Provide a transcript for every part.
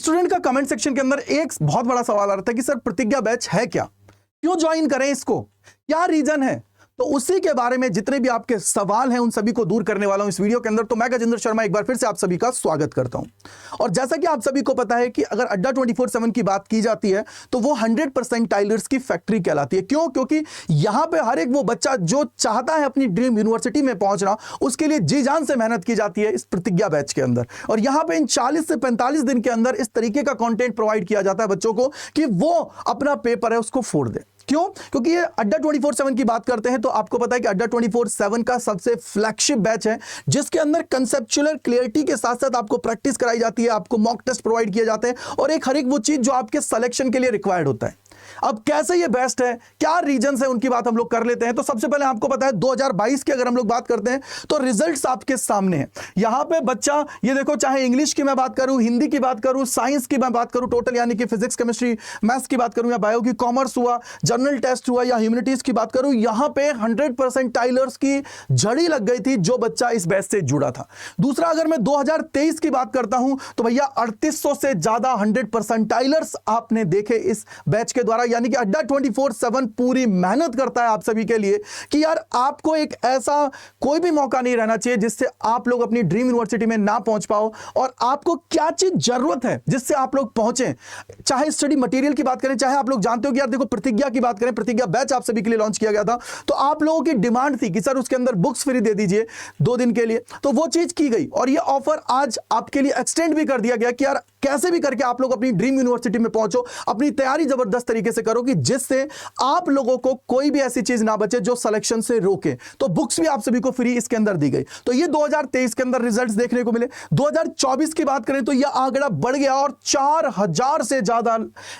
Student का comment section के अंदर एक बहुत बड़ा सवाल आ रहा था कि सर प्रतिज्ञा बैच है क्या, क्यों ज्वाइन करें इसको, क्या रीजन है। तो उसी के बारे में जितने भी आपके सवाल हैं उन सभी को दूर करने वाला हूं इस वीडियो के अंदर। तो मैं गजेंद्र शर्मा एक बार फिर से आप सभी का स्वागत करता हूं। और जैसा कि आप सभी को पता है कि अगर अड्डा 24/7 की बात की जाती है तो वो 100% टाइलर्स की फैक्ट्री कहलाती है। क्यों? क्योंकि यहां पे हर एक वो बच्चा जो चाहता है अपनी ड्रीम यूनिवर्सिटी में पहुंचना, उसके लिए जी जान से मेहनत की जाती है इस प्रतिज्ञा बैच के अंदर। और यहां पे इन 40 से 45 दिन के अंदर इस तरीके का कंटेंट प्रोवाइड किया जाता है बच्चों को कि वो अपना पेपर है उसको फोड़ दे। क्यों? क्योंकि ये अड्डा 24/7 की बात करते हैं तो आपको पता है कि अड्डा 24/7 का सबसे फ्लैगशिप बैच है जिसके अंदर कंसेप्चुअल क्लियरिटी के साथ साथ आपको प्रैक्टिस कराई जाती है, आपको मॉक टेस्ट प्रोवाइड किए जाते हैं और एक हर एक वो चीज जो आपके सिलेक्शन के लिए रिक्वायर्ड होता है। अब कैसे ये बेस्ट है, क्या रीजंस है, उनकी बात हम लोग कर लेते हैं। तो सबसे पहले आपको पता है 2022 की अगर हम लोग बात करते हैं तो रिजल्ट्स आपके सामने हैं। यहां पे बच्चा ये देखो, चाहे इंग्लिश की मैं बात करूं, हिंदी की बात करूं, साइंस की मैं बात करूं, टोटल यानी कि फिजिक्स केमिस्ट्री मैथ्स की बात करूं या बायो की, कॉमर्स हुआ, जनरल टेस्ट हुआ या ह्यूमैनिटीज की बात करूं, यहां पे 100% टाइलर्स की झड़ी लग गई थी जो बच्चा इस बैच से जुड़ा था। दूसरा अगर मैं 2023 की बात करता हूं तो भैया 3800 से ज्यादा 100% टाइलर्स आपने देखे इस बैच के द्वारा। यानी कि अड्डा 24/7 पूरी मेहनत करता है आप सभी के लिए कि यार आपको एक ऐसा कोई भी मौका नहीं रहना चाहिए जिससे आप लोग अपनी ड्रीम यूनिवर्सिटी में ना पहुंच पाओ। और आपको क्या चीज जरूरत है जिससे आप लोग पहुंचे, चाहे स्टडी मटेरियल की बात करें, चाहे आप लोग जानते हो कि यार देखो प्रतिज्ञा की बात करें, प्रतिज्ञा बैच आप सभी के लिए लॉन्च किया गया था तो आप लोगों की डिमांड थी कि सर उसके अंदर बुक्स फ्री दे दीजिए 2 दिन के लिए, तो वो चीज की गई और ये ऑफर आज आपके लिए एक्सटेंड भी कर दिया गया कि यार कैसे भी करके आप लोग अपनी ड्रीम यूनिवर्सिटी में पहुंचो, अपनी तैयारी जबरदस्त तरीके से करो कि जिससे आप लोगों को कोई भी ऐसी चीज ना बचे जो सिलेक्शन से रोके। तो बुक्स भी आप सभी को फ्री इसके अंदर दी गई। तो ये 2023 के अंदर रिजल्ट्स देखने को मिले। 2024 की बात करें तो यह आंकड़ा बढ़ गया और 4000 से ज्यादा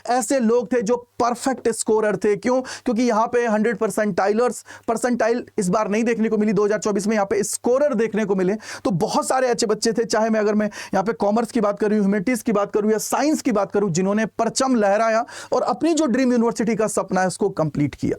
ऐसे लोग थे जो परफेक्ट स्कोरर थे। क्यों? क्योंकि यहां पे 100% टाइलर्स परसेंटाइल इस बार नहीं देखने को मिली 2024 में, यहां पे स्कोरर देखने को मिले। तो बहुत सारे अच्छे बच्चे थे, चाहे मैं अगर मैं यहां पे कॉमर्स की बात करूं, ह्यूमैनिटीज की बात करूं या साइंस की बात करूं, जिन्होंने परचम लहराया और अपनी जो ड्रीम यूनिवर्सिटी का सपना है उसको कंप्लीट किया।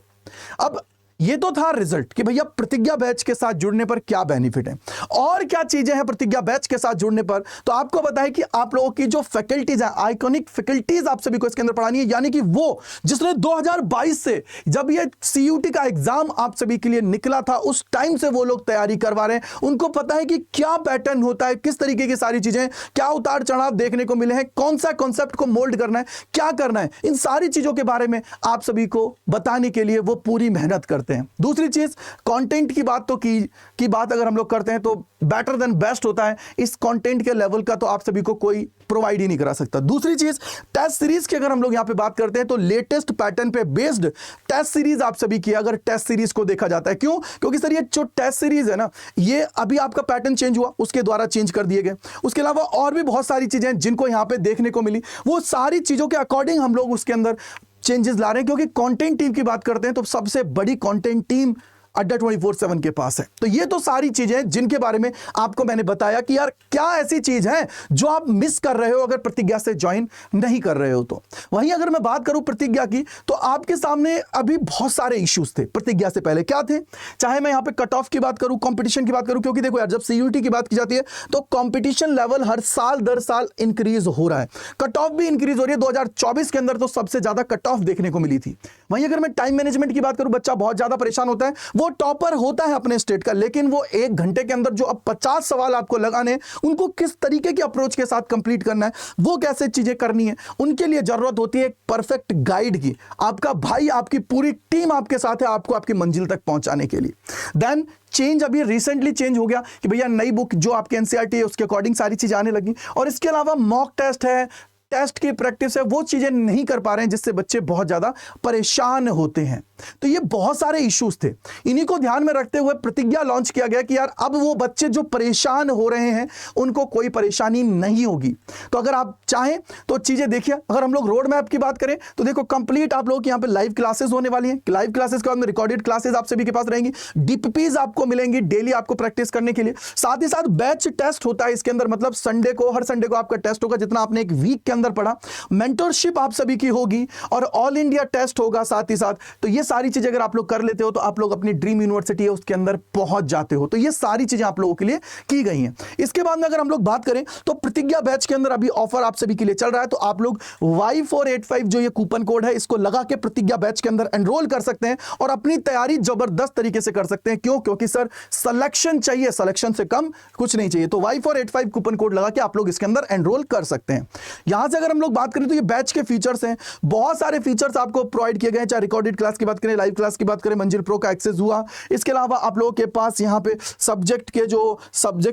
अब ये तो था रिजल्ट कि भैया प्रतिज्ञा बैच के साथ जुड़ने पर क्या बेनिफिट है और क्या चीजें हैं प्रतिज्ञा बैच के साथ जुड़ने पर। तो आपको पता है कि आप लोगों की जो फैकल्टीज है, आइकॉनिक फैकल्टीज आप सभी को इसके अंदर पढ़ानी है। यानी कि वो जिसने 2022 से जब ये CUT का एग्जाम आप सभी के लिए निकला था उस टाइम से वो लोग तैयारी करवा रहे हैं। उनको पता है कि क्या पैटर्न होता है, किस तरीके की सारी चीजें, क्या उतार चढ़ाव देखने को मिले हैं, कौन सा कॉन्सेप्ट को मोल्ड करना है, क्या करना है, इन सारी चीजों के बारे में आप सभी को बताने के लिए वो पूरी मेहनत करते हैं। दूसरी चीज कंटेंट की बात तो की बात अगर हम लोग करते हैं तो बेटर देन बेस्ट होता है। इस कंटेंट के लेवल का तो आप सभी को कोई प्रोवाइड ही नहीं करा सकता। दूसरी चीज टेस्ट सीरीज की अगर हम लोग यहां पे बात करते हैं तो लेटेस्ट पैटर्न पे बेस्ड टेस्ट सीरीज आप सभी की अगर टेस्ट सीरीज को देखा जाता है। क्यों? क्योंकि सर ये जो टेस्ट सीरीज है ना, ये अभी आपका पैटर्न चेंज हुआ, उसके द्वारा चेंज कर दिए गए। उसके अलावा और भी बहुत सारी चीजें जिनको यहां पे देखने को मिली, वो सारी चीजों के अकॉर्डिंग हम लोग उसके अंदर चेंजेस ला रहे हैं। क्योंकि कंटेंट टीम की बात करते हैं तो सबसे बड़ी कंटेंट टीम अड्डा 24/7 के पास है। तो ये तो सारी चीजें जिनके बारे में आपको मैंने बताया कि यार क्या ऐसी चीज है जो आप मिस कर रहे हो अगर प्रतिज्ञा से ज्वाइन नहीं कर रहे हो। तो वहीं अगर मैं बात करूं प्रतिज्ञा की तो आपके सामने अभी बहुत सारे इश्यूज थे प्रतिज्ञा से पहले। क्या थे? चाहे मैं यहां पे कट ऑफ की बात करूं, कंपटीशन की बात करूं, क्योंकि देखो यार जब CUT की बात की जाती है तो कंपटीशन लेवल हर साल दर साल इंक्रीज हो रहा है, कट ऑफ भी इंक्रीज हो रही है। 2024 के अंदर तो सबसे ज्यादा कट ऑफ देखने को मिली थी। वहीं अगर मैं टाइम मैनेजमेंट की बात करूं, बच्चा बहुत ज्यादा परेशान होता है, वो टॉपर होता है अपने स्टेट का, लेकिन वो 1 घंटे के अंदर जो अब 50 सवाल आपको लगाने, उनको किस तरीके की अप्रोच के साथ कंप्लीट करना है, वो कैसे चीजें करनी है, उनके लिए जरूरत होती है एक परफेक्ट गाइड की। आपका भाई, आपकी पूरी टीम आपके साथ है आपको आपकी मंजिल तक पहुंचाने के लिए। देन चेंज अभी रिसेंटली चेंज हो गया कि भैया नई बुक जो आपके NCERT है उसके अकॉर्डिंग सारी चीजें आने लगी। और इसके अलावा मॉक टेस्ट है, टेस्ट की प्रैक्टिस है, वो चीजें नहीं कर पा रहे हैं जिससे बच्चे बहुत ज्यादा परेशान होते हैं। तो ये बहुत सारे इश्यूज थे, इन्हीं को ध्यान में रखते हुए प्रतिज्ञा लॉन्च किया गया कि यार अब वो बच्चे जो परेशान हो रहे हैं उनको कोई परेशानी नहीं होगी। तो अगर आप चाहें तो चीजें देखिए। अगर हम लोग रोड मैप की बात करें तो देखो कंप्लीट आप लोग यहाँ पे लाइव क्लासेस होने वाली हैं। लाइव क्लासेस के बाद में रिकॉर्डेड क्लासेस आप सभी के पास रहेंगी, DPPs आपको मिलेंगी डेली आपको प्रैक्टिस करने के लिए। साथ ही साथ बैच टेस्ट होता है इसके अंदर, मतलब संडे को, हर संडे को आपका टेस्ट होगा जितना आपने एक वीक के अंदर पढ़ा। मेंटरशिप आप सभी की होगी और ऑल इंडिया टेस्ट होगा साथ ही साथ। तो ये सारी चीजें अगर आप लोग कर लेते हो तो आप लोग अपनी ड्रीम यूनिवर्सिटी है उसके अंदर पहुंच जाते हो। तो ये सारी चीजें आप लोगों के लिए की गई हैं। इसके बाद में अगर हम लोग बात करें तो प्रतिज्ञा बैच के अंदर अभी ऑफर आप सभी के लिए चल रहा है, तो आप लोग Y485 जो ये कूपन कोड है इसको लगा के प्रतिज्ञा बैच के अंदर एनरोल कर सकते हैं और अपनी तैयारी जबरदस्त तरीके से कर सकते हैं। क्यों? क्योंकि सर सिलेक्शन चाहिए, सिलेक्शन से कम कुछ नहीं चाहिए। तो Y485 कूपन कोड लगा के आप लोग इसके अंदर एनरोल कर सकते हैं। यहां से अगर हम लोग बात करें तो ये बैच के फीचर्स हैं, बहुत सारे फीचर्स आपको प्रोवाइड किए गए, चाहे रिकॉर्डेड क्लास की बात करें, लाइव क्लास की बात करें, मंजिल प्रो का एक्सेस हुआ। इसके अलावा आप लोगों के पास यहां पे सब्जेक्ट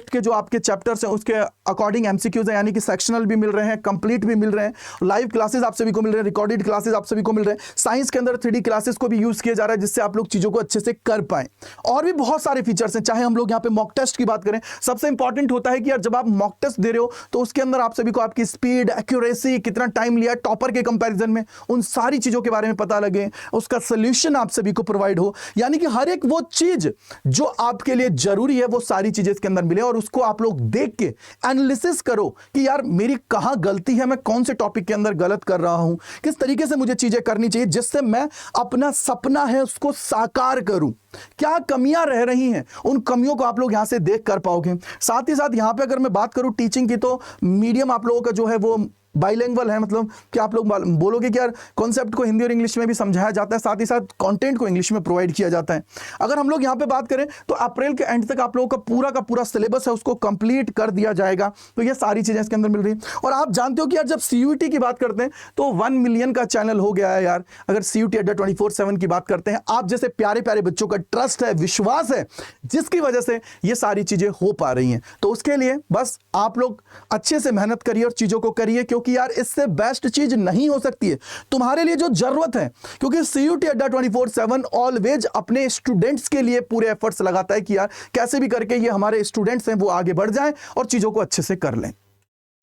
के जो आपके चैप्टर्स हैं उसके अकॉर्डिंग एमसीक्यूज है, यानी कि सेक्शनल भी मिल रहे हैं, कंप्लीट भी मिल रहे हैं, लाइव क्लासेस आप सभी को मिल रहे हैं, रिकॉर्डेड क्लासेस आप सभी को मिल रहे हैं। साइंस के अंदर 3D क्लासेस को भी यूज किया जा रहा है जिससे आप लोग चीजों को अच्छे से कर पाए। और भी बहुत सारे फीचर्स हैं, चाहे हम लोग यहाँ पे मॉक टेस्ट की बात करें, सबसे इंपॉर्टेंट होता है कि यार जब आप मॉक टेस्ट दे रहे हो तो उसके अंदर आप सभी को आपकी स्पीड, एक्यूरेसी, कितना टाइम लिया टॉपर के कंपैरिजन में, उन सारी चीजों के बारे में पता लगे, उसका सोल्यूशन आप सभी को प्रोवाइड हो, यानी कि हर एक वो चीज जो आपके लिए जरूरी है वो सारी चीजें इसके अंदर मिले और उसको आप लोग देख के एनालिसिस करो कि यार मेरी कहां गलती है, मैं कौन से टॉपिक के अंदर गलत कर रहा हूं, किस तरीके से मुझे चीजें करनी चाहिए जिससे मैं अपना सपना है उसको साकार करूं, क्या कमियां रह रही हैं, उन कमियों को आप लोग यहां से देख कर पाओगे। साथ ही साथ यहां पे अगर मैं बात करूं टीचिंग की तो मीडियम आप लोगों का जो है वो बाइलिंगुअल है, मतलब कि आप लोग बोलोगे कि यार कॉन्सेप्ट को हिंदी और इंग्लिश में भी समझाया जाता है, साथ ही साथ कंटेंट को इंग्लिश में प्रोवाइड किया जाता है। अगर हम लोग यहाँ पे बात करें तो अप्रैल के एंड तक आप लोगों का पूरा सिलेबस है उसको कंप्लीट कर दिया जाएगा। तो ये सारी चीजें इसके अंदर मिल रही है। और आप जानते हो कि यार जब CUET की बात करते हैं तो 1 मिलियन का चैनल हो गया है यार। अगर CUET अड्डा 24/7 की बात करते हैं, आप जैसे प्यारे प्यारे बच्चों का ट्रस्ट है, विश्वास है, जिसकी वजह से ये सारी चीजें हो पा रही हैं। तो उसके लिए बस आप लोग अच्छे से मेहनत करिए और चीजों को करिए, क्योंकि यार इससे बेस्ट चीज नहीं हो सकती है तुम्हारे लिए जो जरूरत है। क्योंकि CUET अड्डा 24/7 ऑलवेज अपने स्टूडेंट्स के लिए पूरे एफर्ट्स लगाता है कि यार कैसे भी करके ये हमारे स्टूडेंट्स हैं वो आगे बढ़ जाएं और चीजों को अच्छे से कर लें,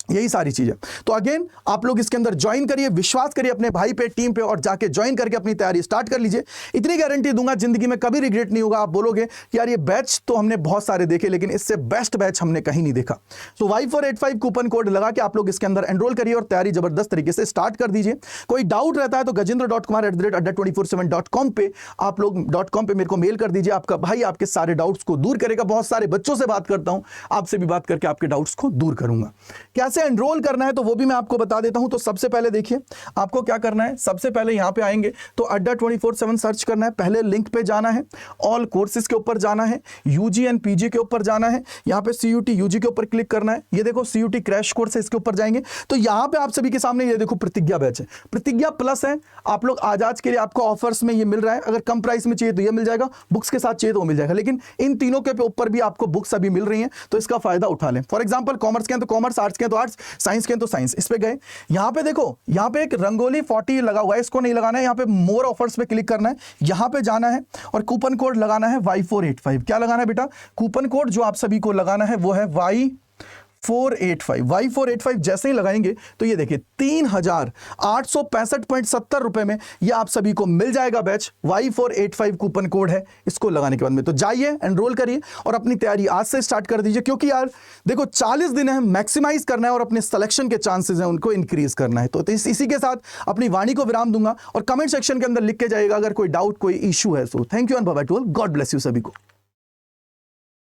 यही सारी चीजें। तो अगेन आप लोग इसके अंदर ज्वाइन करिए, विश्वास करिए अपने भाई पे, टीम पे, और जाके ज्वाइन करके अपनी तैयारी स्टार्ट कर लीजिए। इतनी गारंटी दूंगा जिंदगी में कभी रिग्रेट नहीं होगा। आप बोलोगे कि यार ये बैच तो हमने बहुत सारे देखे लेकिन इससे बेस्ट बैच हमने कहीं नहीं देखा। तो Y485 कूपन कोड लगा के आप लोग इसके अंदर एनरोल करिए और तैयारी जबरदस्त तरीके से स्टार्ट कर दीजिए। कोई डाउट रहता है तो gajendra.kumar@adda247.com पे आप लोग .com पे मेरे को मेल कर दीजिए। आपका भाई आपके सारे डाउट्स को दूर करेगा। बहुत सारे बच्चों से बात करता हूं, आपसे भी बात करके आपके डाउट्स को दूर करूंगा। कैसे एनरोल करना है तो वो भी मैं आपको बता देता हूं। तो सबसे पहले देखिए आपको क्या करना है, सबसे पहले यहां पे आएंगे तो अड्डा 24/7 सर्च करना है, पहले लिंक पे जाना है, ऑल कोर्सेज के ऊपर जाना है, UG एंड PG के ऊपर जाना है, यहां पे CUET UG के ऊपर क्लिक करना है। ये देखो CUET क्रैश कोर्स है, इसके ऊपर जाएंगे तो यहां पे आप सभी के सामने ये देखो प्रतिज्ञा बैच है, प्रतिज्ञा प्लस है। आप लोग आज के लिए आपको ऑफर्स में ये मिल रहा है, अगर कम प्राइस में चाहिए तो ये मिल जाएगा, बुक्स के साथ चाहिए तो वो मिल जाएगा, लेकिन इन तीनों के ऊपर भी आपको बुक्स अभी मिल रही हैं तो इसका फायदा उठा लें। फॉर एग्जांपल कॉमर्स के हैं तो कॉमर्स, आर्ट्स के हैं तो आर्ट्स, साइंस के हैं तो साइंस। इस पे गए, यहां पे देखो यहां पे एक रंगोली 40 लगा हुआ है, इसको नहीं लगाना है, यहां पे मोर ऑफर्स पे क्लिक करना है, यहां पे जाना है और कूपन कोड लगाना है Y485। क्या लगाना है बेटा? कूपन कोड जो आप सभी को लगाना है वो है Y485 जैसे ही लगाएंगे तो ये देखिए 3865.70 रुपए में ये आप सभी को मिल जाएगा बैच। Y485 कूपन कोड है, इसको लगाने के बाद में तो जाइए एनरोल करिए और अपनी तैयारी आज से स्टार्ट कर दीजिए। क्योंकि यार देखो 40 दिन है, मैक्सिमाइज करना है और अपने सिलेक्शन के चांसेस हैं उनको इंक्रीज करना है। तो इसी के साथ अपनी वाणी को विराम दूंगा और कमेंट सेक्शन के अंदर लिख के जाइएगा अगर कोई डाउट, कोई इशू है। So thank you and bye bye to all, God bless you सभी को।